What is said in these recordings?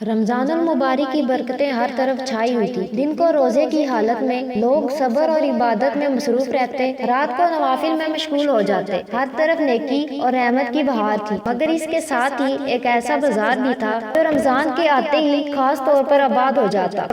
رمضان المبارک کی برکتیں ہر طرف چھائی ہوئی تھی۔ دن کو روزے کی حالت میں لوگ صبر اور عبادت میں مصروف رہتے، رات کو نوافل میں مشغول ہو جاتے۔ ہر طرف نیکی اور رحمت کی بہار تھی، مگر اس کے ساتھ ہی ایک ایسا بازار بھی تھا جو رمضان کے آتے ہی خاص طور پر آباد ہو جاتا۔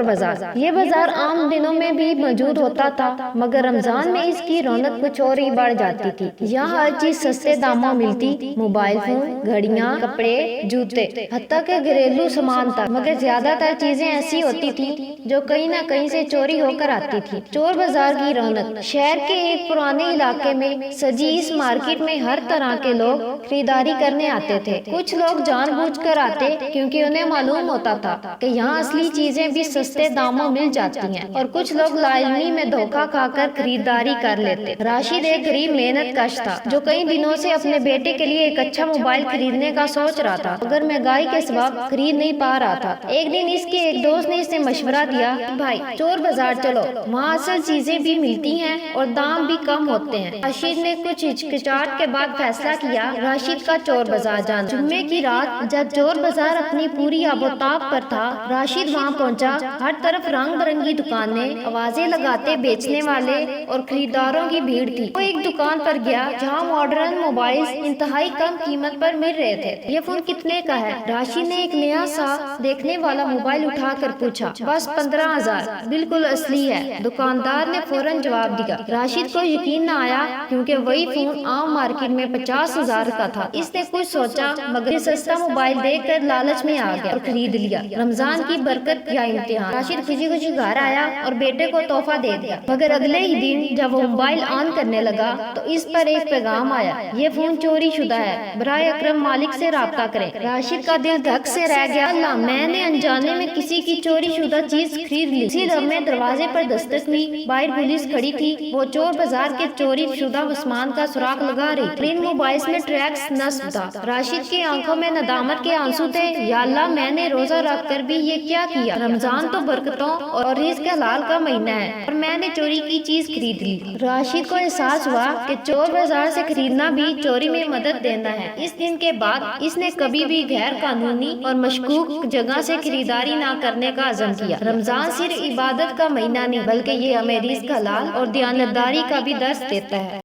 یہ بازار عام دنوں میں بھی موجود ہوتا تھا، مگر رمضان میں اس کی رونق کچھ اور ہی بڑھ جاتی تھی۔ یہاں ہر چیز سستے داموں ملتی، موبائل فون، گھڑیاں، کپڑے، جوتے، حتیٰ کہ گھریلو سامان تک، مگر زیادہ تر چیزیں ایسی ہوتی تھی جو کہیں نہ کہیں سے چوری ہو کر آتی تھی۔ چور بازار کی رونق۔ شہر کے ایک پرانے علاقے میں سجی اس مارکیٹ میں ہر طرح کے لوگ خریداری کرنے آتے تھے۔ کچھ لوگ جان بوجھ کر آتے کیونکہ انہیں معلوم ہوتا تھا کہ یہاں اصلی چیزیں بھی سستے داموں مل جاتی ہیں، اور کچھ لوگ لا علمی میں دھوکہ کھا کر خریداری کر لیتے۔ راشد ایک غریب محنت کش تھا جو کئی دنوں سے اپنے بیٹے کے لیے ایک اچھا موبائل خریدنے کا سوچ رہا تھا، مگر مہنگائی کے سبب خرید نہیں پا رہا تھا۔ ایک دن اس کے ایک دوست نے اسے مشورہ دیا، بھائی چور بازار چلو، وہاں اصل چیزیں بھی ملتی ہیں اور دام بھی کم ہوتے ہیں۔ راشد نے کچھ ہچکچاہٹ کے بعد فیصلہ کیا راشد کا چور بازار جانا۔ جمعے کی رات جب چور بازار اپنی پوری آب و تاب پر تھا، راشد وہاں پہنچا۔ ہر طرف رنگ برنگی دکانیں، آوازیں لگاتے بیچنے والے اور خریداروں کی بھیڑ تھی۔ وہ ایک دکان پر گیا جہاں ماڈرن موبائل انتہائی کم قیمت پر مل رہے تھے۔ یہ فون کتنے کا ہے؟ راشد نے ایک نیا سا دیکھنے والا موبائل اٹھا کر پوچھا۔ بس 15,000، بالکل اصلی ہے، دکاندار نے فوراً جواب دیا۔ راشد کو یقین نہ آیا کیونکہ وہی فون عام مارکیٹ میں 50,000 کا تھا۔ اس نے کچھ سوچا مگر سستا موبائل دیکھ کر لالچ میں آ گیا اور خرید لیا۔ رمضان کی برکت یا امتحان۔ راشد خوشی خوشی گھر آیا اور بیٹے کو تحفہ دے دیا، مگر اگلے ہی دن جب وہ موبائل آن کرنے لگا تو اس پر ایک پیغام آیا، یہ فون چوری شدہ ہے، برائے اکرم مالک سے رابطہ کریں۔ راشد کا دل دھک سے رہ گیا، اللہ میں نے انجانے میں کسی کی چوری شدہ چیز خرید لی۔ اسی لمحے دروازے پر دستک ہوئی، باہر پولیس کھڑی تھی، وہ چور بازار کے چوری شدہ سامان کا سراغ لگا رہی تھی۔ ان موبائلز میں ٹریکس نصب تھا۔ راشد کی آنکھوں میں ندامت کے آنسو تھے، یا اللہ میں نے روزہ رکھ کر بھی یہ کیا کیا؟ رمضان تو برکتوں اور رزق حلال کا مہینہ ہے اور میں نے چوری کی چیز خرید لی۔ راشد کو احساس ہوا کہ چور بازار سے خریدنا بھی چوری میں مدد دینا ہے۔ اس دن کے بعد اس نے کبھی بھی غیر قانونی اور مشکوک جگہ سے خریداری نہ کرنے کا عزم کیا۔ رمضان صرف عبادت کا مہینہ نہیں بلکہ یہ ہمیں رزق حلال اور دیانتداری کا بھی درس دیتا ہے۔